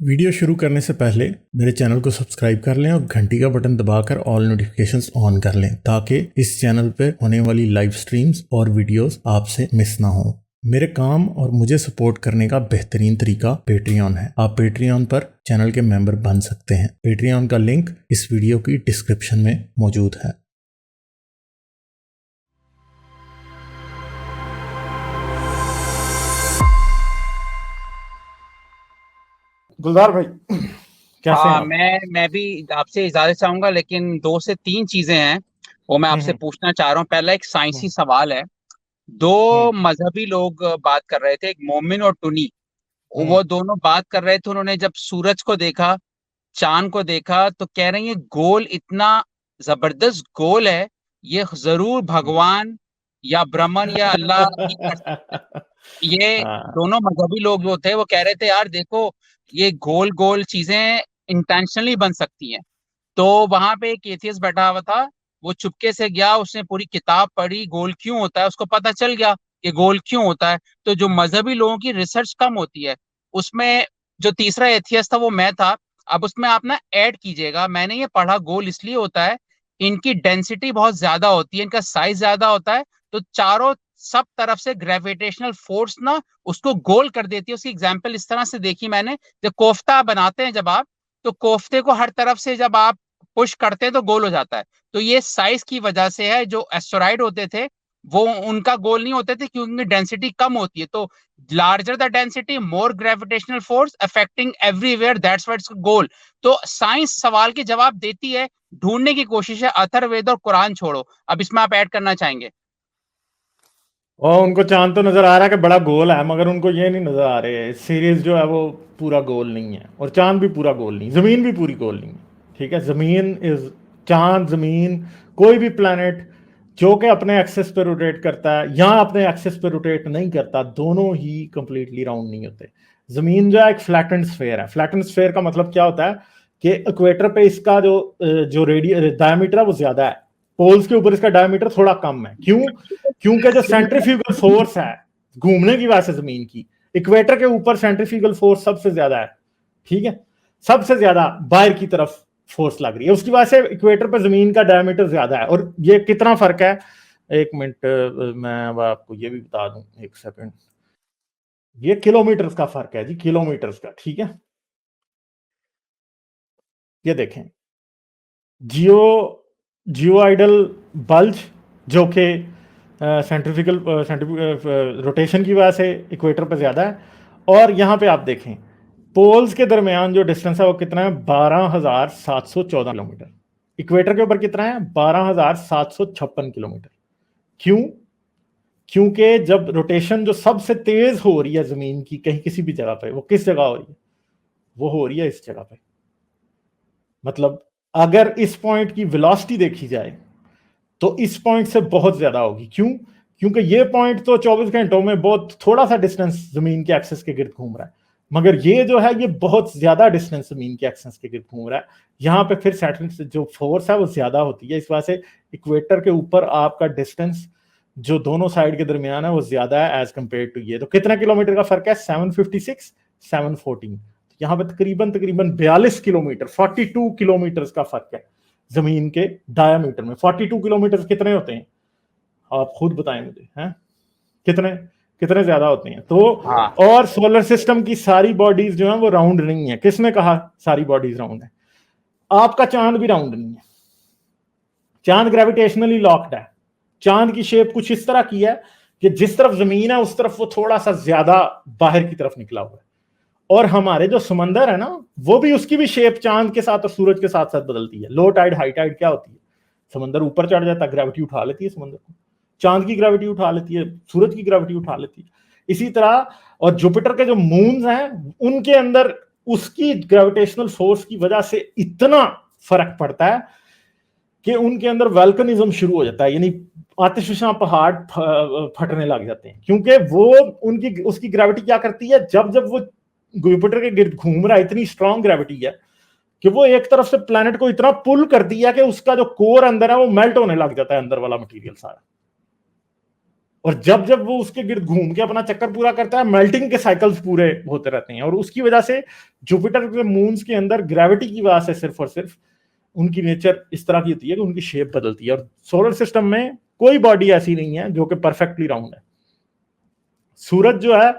Video शुरू करने से पहले मेरे चैनल को सब्सक्राइब कर लें और घंटी का बटन दबाकर ऑल नोटिफिकेशंस ऑन कर लें ताकि इस चैनल पर होने वाली लाइव स्ट्रीम्स और वीडियोस आपसे मिस ना हो। मेरे काम और मुझे सपोर्ट करने का बेहतरीन तरीका पेट्रियन है। आप पेट्रियन पर चैनल के मेंबर बन सकते हैं। पेट्रियन का लिंक इस वीडियो की डिस्क्रिप्शन में मौजूद है। गुलजार भाई कैसे हैं हाँ, आप? मैं भी आपसे इजाजत चाहूंगा, लेकिन 2 से 3 चीजें हैं वो मैं आपसे हम्म पूछना चाह रहा हूँ। पहला एक साइंसी हम्म सवाल है। दो मजहबी लोग बात कर रहे थे, एक मोमिन और टुनी। हम्म वो दोनों बात कर रहे थे, उन्होंने जब सूरज को देखा, चांद को देखा, तो कह रहे हैं ये गोल इतना जबरदस्त गोल है, ये जरूर भगवान या ब्रह्मन या अल्लाह ही कर सकता है। ये हाँ, दोनों मजहबी लोग जो थे वो कह रहे थे यार देखो, ये गोल गोल चीजें इंटेंशनली बन सकती हैं। तो वहां पे एक एथियस्ट बैठा हुआ था, वो चुपके से गया, उसने पूरी किताब पढ़ी, गोल क्यों होता है, उसको पता चल गया कि गोल क्यों होता है। तो जो मजहबी लोगों की रिसर्च कम होती है उसमें, जो तीसरा एथियस्ट था वो मैं था। अब उसमें आप ना ऐड कीजिएगा, मैंने ये पढ़ा गोल इसलिए होता है, इनकी डेंसिटी बहुत ज्यादा होती है, इनका साइज ज्यादा होता है, तो चारों सब तरफ से ग्रेविटेशनल फोर्स ना उसको गोल कर देती है। उसकी एग्जाम्पल इस तरह से देखी मैंने, जब कोफ्ता बनाते हैं जब आप, तो कोफ्ते को हर तरफ से जब आप पुश करते हैं तो गोल हो जाता है। तो ये साइज की वजह से है। जो एस्टेरॉइड होते थे वो उनका गोल नहीं होते थे क्योंकि उनकी डेंसिटी कम होती है। तो larger the density more gravitational force affecting everywhere, that's why it's गोल। तो साइंस सवाल के जवाब देती है, ढूंढने की कोशिश है, अथर्ववेद और कुरान छोड़ो। अब इसमें आप ऐड करना चाहेंगे? और उनको चांद तो नजर आ रहा है कि बड़ा गोल है, मगर उनको ये नहीं नजर आ रहे है सीरीज जो है वो पूरा गोल नहीं है, और चांद भी पूरा गोल नहीं, जमीन भी पूरी गोल नहीं है। ठीक है, जमीन इज, चांद, जमीन, कोई भी प्लैनेट जो कि अपने एक्सेस पे रोटेट करता है या अपने एक्सेस पे रोटेट नहीं करता, दोनों ही कंप्लीटली राउंड नहीं होते। जमीन जो है एक फ्लैटेंड स्फेयर है। फ्लैटेंड स्फेयर का मतलब क्या होता है कि इक्वेटर पे इसका जो रेडियस डायमीटर है वो ज्यादा है, पोल्स के ऊपर इसका डायमीटर थोड़ा कम है। क्यों? क्योंकि जो सेंट्रीफ्यूगल फोर्स है घूमने की वजह से जमीन की, इक्वेटर के ऊपर सेंट्रीफ्यूगल फोर्स सबसे ज्यादा है। ठीक है, सबसे ज्यादा बाहर की तरफ फोर्स लग रही है, उसकी वजह से इक्वेटर पर जमीन का डायमीटर ज्यादा है। और ये कितना फर्क है, एक मिनट, मैं अब आपको ये भी बता दूं, एक सेकंड। ये किलोमीटर का फर्क है जी, किलोमीटर का। ठीक है, ये देखें, जियो जियोआइडल बल्ज जो कि सेंट्रीफ्यूगल रोटेशन की वजह से इक्वेटर पर ज्यादा है, और यहां पे आप देखें पोल्स के दरमियान जो डिस्टेंस है वो कितना है, 12,714 किलोमीटर। इक्वेटर के ऊपर कितना है, 12,756 किलोमीटर। क्यों? क्योंकि जब रोटेशन जो सबसे तेज हो रही है जमीन की कहीं किसी भी जगह पे, वो किस जगह हो रही है, वो हो रही है इस जगह पे। मतलब अगर इस पॉइंट की वेलोसिटी देखी जाए तो इस पॉइंट से बहुत ज्यादा होगी। क्यों? क्योंकि ये पॉइंट तो 24 घंटों में बहुत थोड़ा सा डिस्टेंस जमीन के एक्सेस के गिर्द घूम रहा है, मगर ये जो है ये बहुत ज्यादा डिस्टेंस जमीन के एक्सेस के गिर्द घूम रहा है। यहाँ पे फिर सैटर्न जो फोर्स है वो ज्यादा होती है, इस वजह से इक्वेटर के ऊपर आपका डिस्टेंस जो दोनों साइड के दरमियान है वो ज्यादा है एज कंपेयर टू ये। तो कितना किलोमीटर का फर्क है, 756, 714। यहाँ पे तकरीबन तकरीबन 42 किलोमीटर, 42 किलोमीटर का फर्क है जमीन के डायमीटर में। 42 किलोमीटर कितने होते हैं, आप खुद बताएं मुझे, हैं कितने कितने ज्यादा होते हैं? तो हाँ, और सोलर सिस्टम की सारी बॉडीज जो है वो राउंड नहीं है। किसने कहा सारी बॉडीज राउंड है? आपका चांद भी राउंड नहीं है, चांद ग्रेविटेशनली लॉक्ड है। चांद की शेप कुछ इस तरह की है कि जिस तरफ जमीन है उस तरफ वो थोड़ा सा ज्यादा बाहर की तरफ निकला हुआ है। और हमारे जो समंदर है ना, वो भी, उसकी भी शेप चांद के साथ और सूरज के साथ साथ बदलती है। लो टाइड हाई टाइड क्या होती है, समंदर ऊपर चढ़ जाता है, ग्रेविटी उठा लेती है समंदर को, चांद की ग्रेविटी उठा लेती है, सूरज की ग्रेविटी उठा लेती है। इसी तरह, और जुपिटर के जो मून्स हैं उनके अंदर उसकी ग्रेविटेशनल फोर्स की वजह से इतना फर्क पड़ता है कि उनके अंदर वल्कनिज्म शुरू हो जाता है, यानी आतिशबाजी पहाड़ फटने लग जाते हैं। क्योंकि वो उनकी उसकी ग्रेविटी क्या करती है, जब जब वो जुपिटर के गिर्द घूम रहा है, इतनी स्ट्रांग ग्रेविटी है कि वो एक तरफ से प्लैनेट को इतना पुल करती है कि उसका जो कोर अंदर है वो मेल्ट होने लग जाता है, अंदर वाला मटेरियल सारा। और जब जब वो उसके गिर्द घूम के अपना चक्कर पूरा करता है, मेल्टिंग के साइकिल्स पूरे होते रहते हैं। और उसकी वजह से जुपिटर के मून्स के अंदर ग्रेविटी की वजह से सिर्फ और सिर्फ उनकी नेचर इस तरह की होती है कि उनकी शेप बदलती है। और सोलर सिस्टम में कोई बॉडी ऐसी नहीं है जो कि परफेक्टली राउंड है। सूरज जो है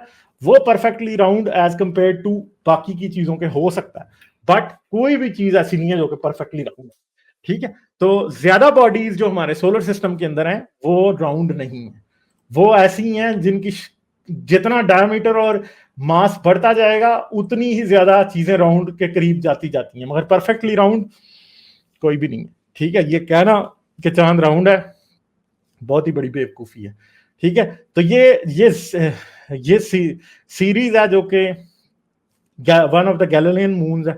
वो perfectly round as compared to बाकी की चीजों के हो सकता है, बट कोई भी चीज ऐसी नहीं है जो कि परफेक्टली राउंड है। ठीक है, तो ज्यादा बॉडीज जो हमारे सोलर सिस्टम के अंदर हैं वो राउंड नहीं है, वो ऐसी हैं जिनकी जितना डायमीटर और मास बढ़ता जाएगा उतनी ही ज्यादा चीजें राउंड के करीब जाती जाती हैं, मगर परफेक्टली राउंड कोई भी नहीं है। ठीक है, ये कहना कि चांद राउंड है बहुत ही बड़ी बेवकूफी है। ठीक है, तो ये सीरीज है जो कि one of the Galilean moons है।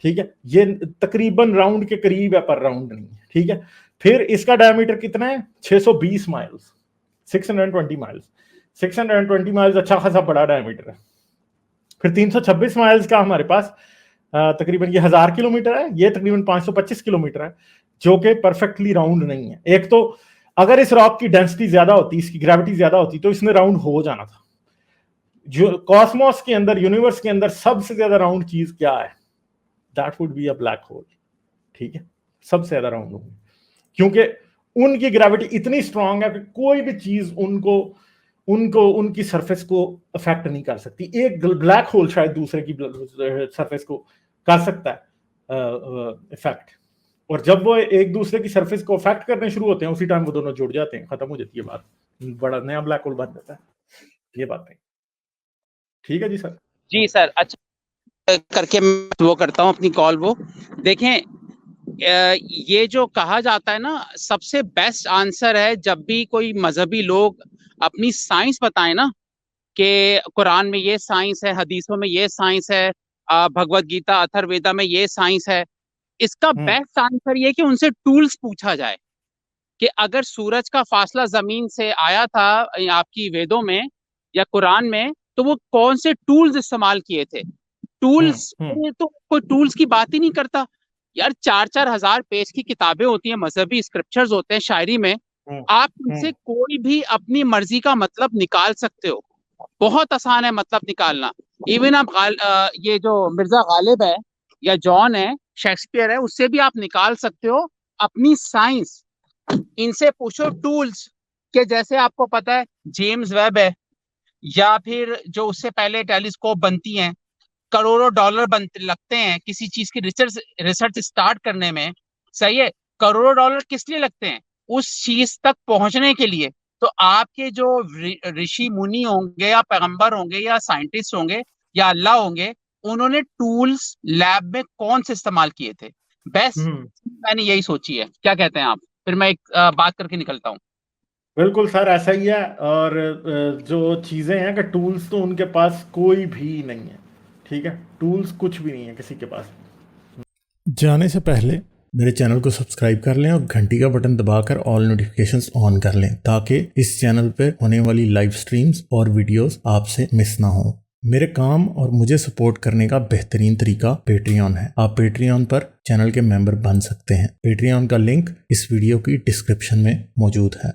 ठीक है, ये तकरीबन राउंड के करीब है पर राउंड नहीं है। ठीक है, फिर इसका डायमीटर कितना है? 620 माइल्स, 620 माइल्स। 620 माइल्स अच्छा खासा बड़ा डायमीटर है। फिर 326 माइल्स का हमारे पास तकरीबन ये 1000 किलोमीटर है, ये तकरीबन 525 किलोमीटर है, जो कि परफेक्टली राउंड नहीं है। एक तो अगर इस रॉक की डेंसिटी ज्यादा होती, इसकी ग्रेविटी ज्यादा होती, तो इसने राउंड हो जाना था। जो कॉस्मोस के अंदर, यूनिवर्स के अंदर सबसे ज्यादा राउंड चीज क्या है? That would be a black hole. ठीक है, सबसे ज्यादा राउंड होंगे, क्योंकि उनकी ग्रेविटी इतनी स्ट्रांग है कि कोई भी चीज उनको उनकी सरफेस को अफेक्ट नहीं कर सकती। एक ब्लैक होल शायद दूसरे की सरफेस को कर सकता है इफेक्ट, और जब वो एक दूसरे की सरफेस को अफेक्ट करने शुरू होते हैं उसी टाइम वो दोनों जुड़ जाते हैं, खत्म हो जाती है बात, बड़ा नया ब्लैक होल बन जाता है। ये बात है। ठीक है जी सर। जी सर, अच्छा करके मैं वो करता हूँ अपनी कॉल। वो देखें, ये जो कहा जाता है ना, सबसे बेस्ट आंसर है जब भी कोई मजहबी लोग अपनी साइंस बताएं ना, कि कुरान में ये साइंस है, हदीसों में ये साइंस है, भगवत गीता अथर्ववेदा में ये साइंस है। इसका बेस्ट आंसर ये कि उनसे टूल्स पूछा जाए कि अगर सूरज का फासला जमीन से आया था आपकी वेदों में या कुरान में, तो वो कौन से टूल्स इस्तेमाल किए थे। टूल्स तो कोई टूल्स की बात ही नहीं करता यार। 4-4 हजार पेज की किताबें होती हैं, मजहबी स्क्रिप्चर्स होते हैं शायरी में, आप उनसे कोई भी अपनी मर्जी का मतलब निकाल सकते हो। बहुत आसान है मतलब निकालना। इवन आप ये जो मिर्जा गालिब है या जॉन है, शेक्सपियर है, उससे भी आप निकाल सकते हो अपनी साइंस। इनसे पूछो टूल्स के, जैसे आपको पता है जेम्स वेब है, या फिर जो उससे पहले टेलीस्कोप बनती हैं, करोड़ों डॉलर बनते लगते हैं किसी चीज की रिसर्च स्टार्ट करने में। सही है, करोड़ों डॉलर किस लिए लगते हैं? उस चीज तक पहुंचने के लिए। तो आपके जो ऋषि मुनि होंगे या पैगंबर होंगे या साइंटिस्ट होंगे या अल्लाह होंगे, उन्होंने टूल्स लैब में कौन से इस्तेमाल किए थे? बेस्ट मैंने यही सोची है। क्या कहते हैं आप? फिर मैं एक बात करके निकलता हूँ। बिल्कुल सर, ऐसा ही है। और जो चीजें हैं कि टूल्स तो उनके पास कोई भी नहीं है। ठीक है, टूल्स कुछ भी नहीं है किसी के पास। जाने से पहले मेरे चैनल को सब्सक्राइब कर लें और घंटी का बटन दबाकर ऑल नोटिफिकेशंस ऑन कर लें, ताकि इस चैनल पे होने वाली लाइव स्ट्रीम्स और वीडियोस आपसे मिस ना हो। मेरे काम और मुझे सपोर्ट करने का बेहतरीन तरीका पेट्रियन है। आप पेट्रियन पर चैनल के मेंबर बन सकते हैं। पेट्रियन का लिंक इस वीडियो की डिस्क्रिप्शन में मौजूद है।